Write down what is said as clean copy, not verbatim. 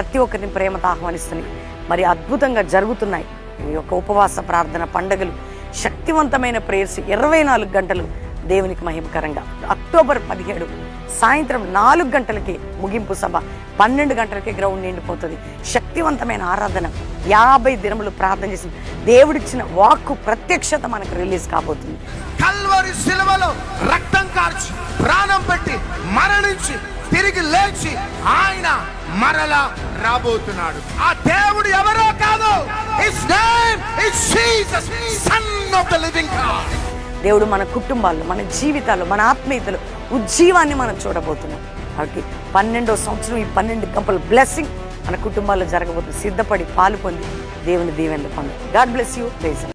ప్రతి ఒక్కరిని ప్రేమతో ఆహ్వానిస్తున్నాయి. మరి అద్భుతంగా జరుగుతున్నాయి ఈ యొక్క ఉపవాస ప్రార్థన పండుగలు, శక్తివంతమైన ప్రేయర్స్ 24 గంటలు దేవునికి మహిమకరంగా. అక్టోబర్ 17 సాయంత్రం 4 గంటలకి ముగింపు సభ, 12 గంటలకి గ్రౌండ్ నిండిపోతుంది. శక్తివంతమైన ఆరాధన, 50 దినములు ప్రార్థన చేసి దేవుడిచ్చిన వాక్కు ప్రత్యక్షత మనకు రిలీజ్ కాబోతుంది. కల్వరి శిలువలో రక్తం కార్చి ప్రాణం పెట్టి మరణించి తిరిగి లేచి ఆయన మరలా రాబోతున్నాడు. ఆ దేవుడు ఎవరో కాదు, his name is Jesus, son of the living God. దేవుడు మన కుటుంబాల్లో, మన జీవితాల్లో, మన ఆత్మీయతలో ఉజ్జీవాన్ని మనం చూడబోతున్నాం. కాబట్టి 12వ సంవత్సరం ఈ 12 గంపల బ్లెస్సింగ్ మన కుటుంబాల్లో జరగబోతుంది. సిద్ధపడి పాలు పొంది దేవుని దీవెనలు పొంది. God bless you. ప్రైజ్.